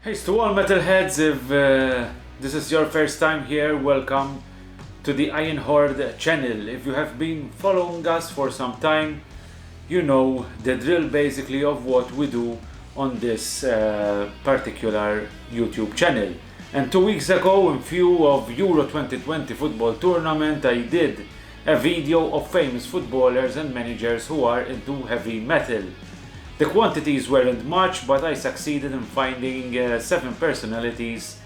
Hey to all metalheads, if this is your first time here, welcome to the Iron Horde channel. If you have been following us for some time, you know the drill basically of what we do on this particular YouTube channel. And 2 weeks ago, in view of Euro 2020 football tournament, I did a video of famous footballers and managers who are into heavy metal. The quantities weren't much, but I succeeded in finding 7 personalities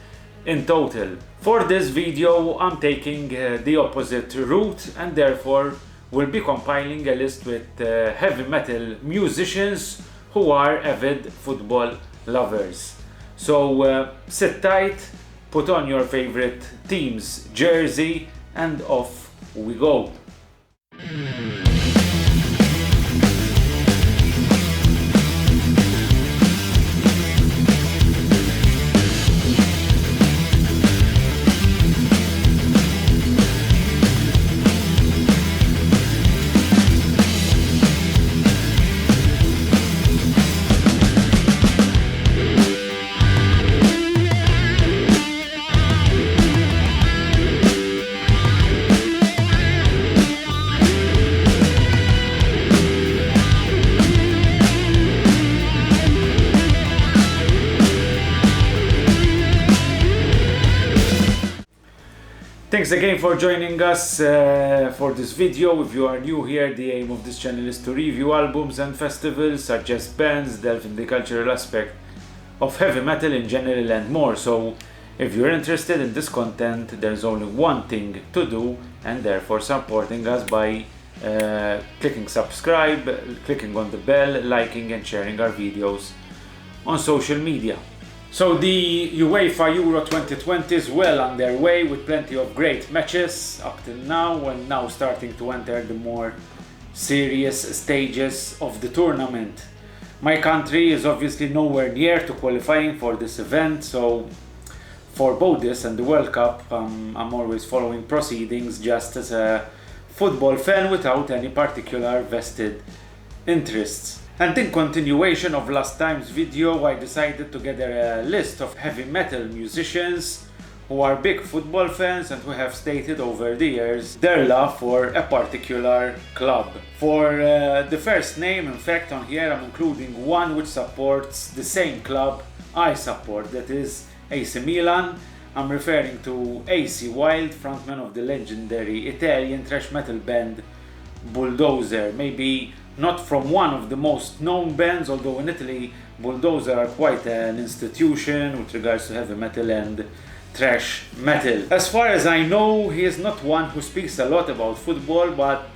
in total. For this video, I'm taking the opposite route and therefore will be compiling a list with heavy metal musicians who are avid football lovers. So sit tight, put on your favorite team's jersey and off we go. Thanks again for joining us for this video. If you are new here, the aim of this channel is to review albums and festivals, suggest bands, delve in the cultural aspect of heavy metal in general and more. So if you're interested in this content, there's only one thing to do, and therefore supporting us by clicking subscribe, clicking on the bell, liking and sharing our videos on social media. So the UEFA Euro 2020 is well underway with plenty of great matches up till now, and now starting to enter the more serious stages of the tournament. My country is obviously nowhere near to qualifying for this event, so for both this and the World Cup, I'm always following proceedings just as a football fan without any particular vested interests. And in continuation of last time's video, I decided to gather a list of heavy metal musicians who are big football fans and who have stated over the years their love for a particular club. For the first name, in fact, on here I'm including one which supports the same club I support, that is AC Milan. I'm referring to AC Wild, frontman of the legendary Italian thrash metal band Bulldozer. Maybe not from one of the most known bands, although in Italy Bulldozer are quite an institution with regards to heavy metal and thrash metal. As far as I know, he is not one who speaks a lot about football, but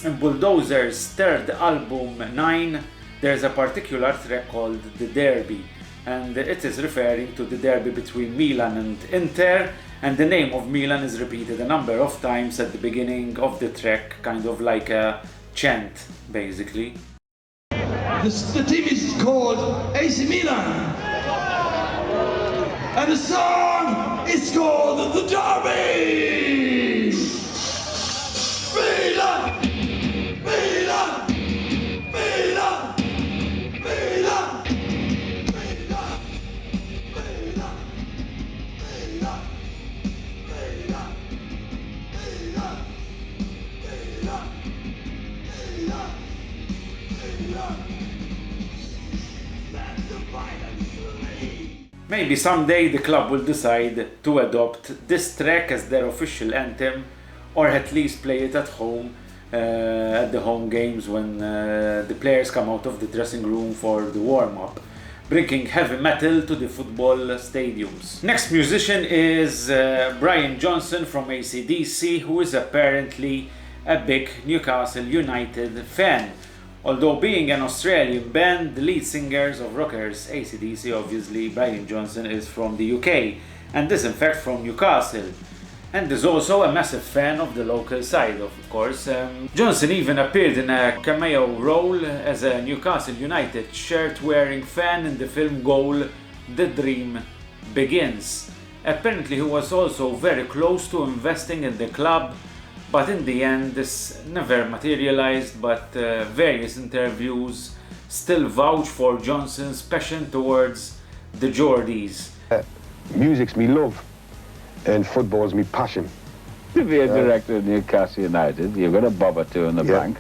in Bulldozer's third album, 9, there's a particular track called The Derby, and it is referring to the derby between Milan and Inter, and the name of Milan is repeated a number of times at the beginning of the track, kind of like a chant, basically. The team is called AC Milan, and the song is called The Derby! Milan! Milan! Milan! Milan! Milan! Milan! Milan! Milan! Milan! Maybe someday the club will decide to adopt this track as their official anthem, or at least play it at home at the home games when the players come out of the dressing room for the warm-up, bringing heavy metal to the football stadiums. Next musician is Brian Johnson from ACDC, who is apparently a big Newcastle United fan. Although being an Australian band, the lead singers of rockers AC/DC, obviously Brian Johnson is from the UK, and is in fact from Newcastle, and is also a massive fan of the local side, of course. Johnson even appeared in a cameo role as a Newcastle United shirt-wearing fan in the film Goal, The Dream Begins. Apparently he was also very close to investing in the club, but in the end this never materialized, but various interviews still vouch for Johnson's passion towards the Geordies. Music's me love, and football's me passion. If you're director of Newcastle United, you've got a bob or two in the bank.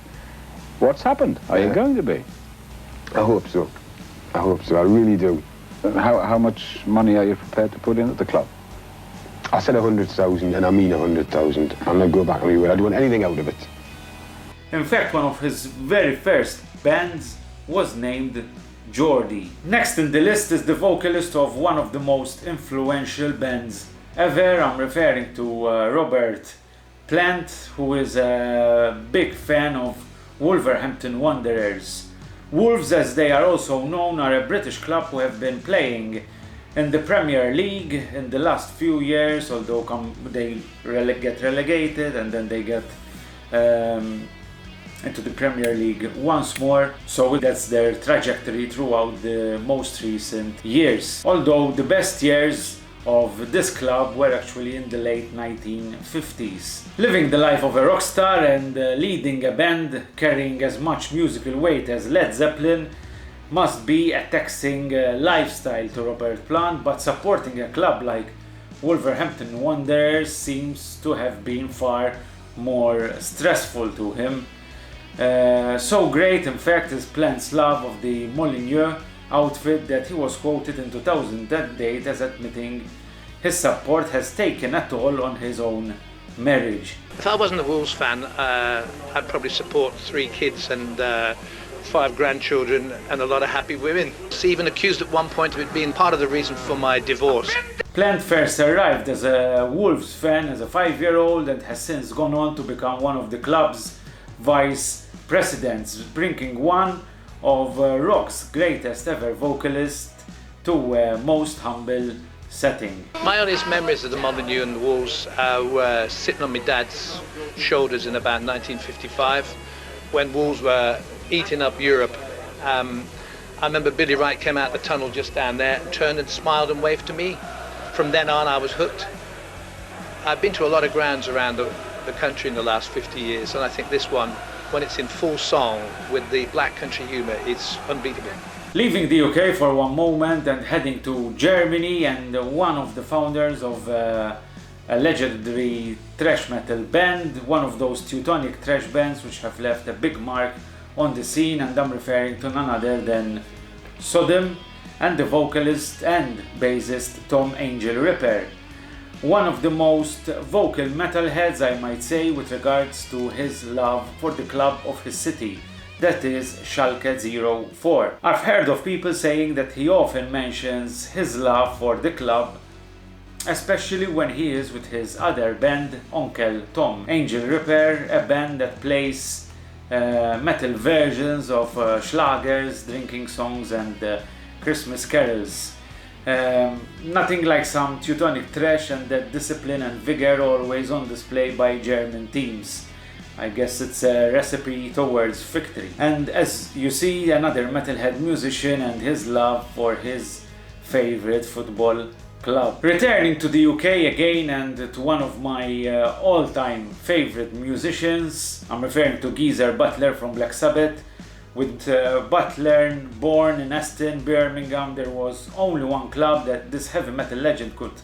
What's happened? Are you going to be? I hope so. I hope so. I really do. How much money are you prepared to put in at the club? I said 100,000, and I mean 100,000. I'm not go back on my word. I don't want anything out of it. In fact, one of his very first bands was named Geordie. Next in the list is the vocalist of one of the most influential bands ever. I'm referring to Robert Plant, who is a big fan of Wolverhampton Wanderers. Wolves, as they are also known, are a British club who have been playing in the Premier League in the last few years, although they get relegated and then they get into the Premier League once more. So that's their trajectory throughout the most recent years. Although the best years of this club were actually in the late 1950s. Living the life of a rock star and leading a band carrying as much musical weight as Led Zeppelin must be a taxing lifestyle to Robert Plant, but supporting a club like Wolverhampton Wanderers seems to have been far more stressful to him. So great, in fact, is Plant's love of the Molyneux outfit that he was quoted in 2008 as admitting his support has taken a toll on his own marriage. If I wasn't a Wolves fan, I'd probably support 3 kids and 5 grandchildren and a lot of happy women. He's even accused at one point of it being part of the reason for my divorce. Plant first arrived as a Wolves fan as a 5-year-old and has since gone on to become one of the club's vice presidents, bringing one of rock's greatest ever vocalists to a most humble setting. My earliest memories of the Molyneux and the Wolves were sitting on my dad's shoulders in about 1955 when Wolves were eating up Europe. I remember Billy Wright came out the tunnel just down there, turned and smiled and waved to me. From then on I was hooked. I've been to a lot of grounds around the country in the last 50 years, and I think this one, when it's in full song with the black country humour, it's unbeatable. Leaving the UK for one moment and heading to Germany, and one of the founders of a legendary thrash metal band, one of those Teutonic thrash bands which have left a big mark on the scene, and I'm referring to none other than Sodom and the vocalist and bassist Tom Angel Ripper. One of the most vocal metalheads, I might say, with regards to his love for the club of his city, that is Schalke 04. I've heard of people saying that he often mentions his love for the club, especially when he is with his other band, Uncle Tom Angel Ripper, a band that plays metal versions of schlagers, drinking songs and Christmas carols. Nothing like some Teutonic thrash and that discipline and vigor always on display by German teams. I guess it's a recipe towards victory. And as you see, another metalhead musician and his love for his favorite football club. Returning to the UK again and to one of my all-time favorite musicians, I'm referring to Geezer Butler from Black Sabbath. With Butler born in Aston, Birmingham, there was only one club that this heavy metal legend could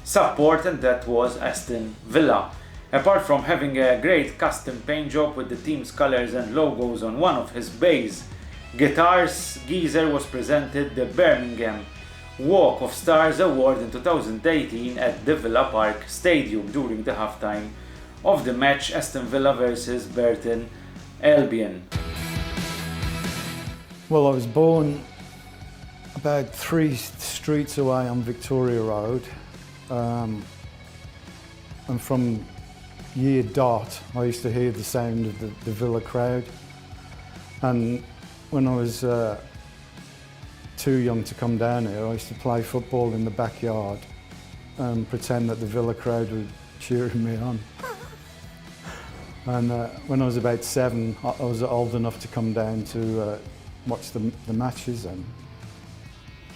support, and that was Aston Villa. Apart from having a great custom paint job with the team's colours and logos on one of his bass guitars, Geezer was presented the Birmingham Walk of Stars Award in 2018 at the Villa Park Stadium during the halftime of the match Aston Villa versus Burton Albion. Well, I was born about 3 streets away on Victoria Road, and from year dot I used to hear the sound of the Villa crowd, and when I was too young to come down here, I used to play football in the backyard and pretend that the Villa crowd were cheering me on. And when I was about 7, I was old enough to come down to watch the matches, and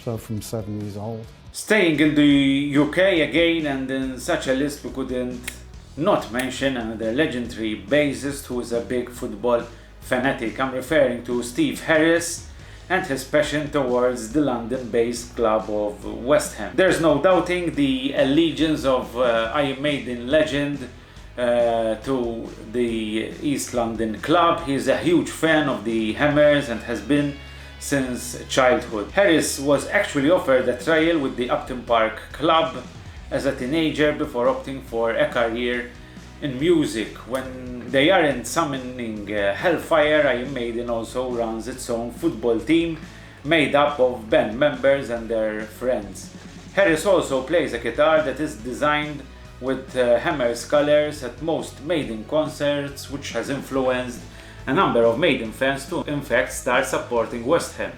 so from 7 years old. Staying in the UK again, and in such a list we couldn't not mention another legendary bassist who is a big football fanatic. I'm referring to Steve Harris, and his passion towards the London-based club of West Ham. There's no doubting the allegiance of Iron Maiden legend to the East London club. He's a huge fan of the Hammers and has been since childhood. Harris was actually offered a trial with the Upton Park club as a teenager before opting for a career in music. When they aren't summoning Hellfire, Iron Maiden also runs its own football team made up of band members and their friends. Harris also plays a guitar that is designed with Hammer's colours at most Maiden concerts, which has influenced a number of Maiden fans to in fact start supporting West Ham.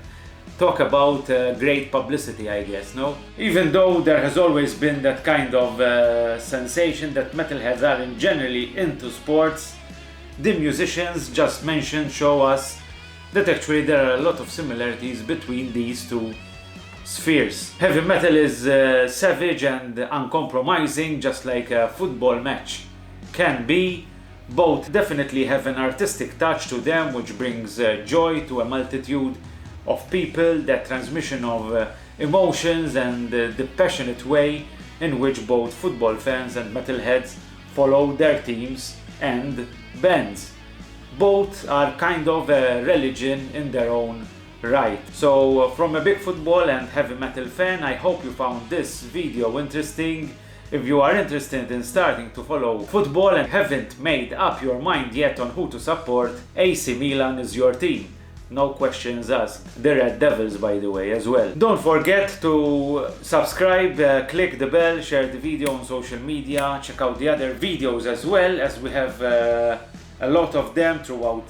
Talk about great publicity, I guess, no? Even though there has always been that kind of sensation that metalheads aren't generally into sports, the musicians just mentioned show us that actually there are a lot of similarities between these two spheres. Heavy metal is savage and uncompromising, just like a football match can be. Both definitely have an artistic touch to them which brings joy to a multitude of people, that transmission of emotions and the passionate way in which both football fans and metalheads follow their teams and bands. Both are kind of a religion in their own right. So from a big football and heavy metal fan, I hope you found this video interesting. If you are interested in starting to follow football and haven't made up your mind yet on who to support, AC Milan is your team. No questions asked. The Red Devils, by the way, as well. Don't forget to subscribe, click the bell, share the video on social media, check out the other videos as well, as we have a lot of them throughout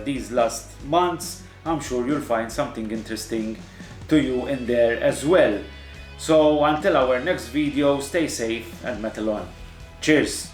these last months. I'm sure you'll find something interesting to you in there as well. So until our next video, stay safe and metal on. Cheers!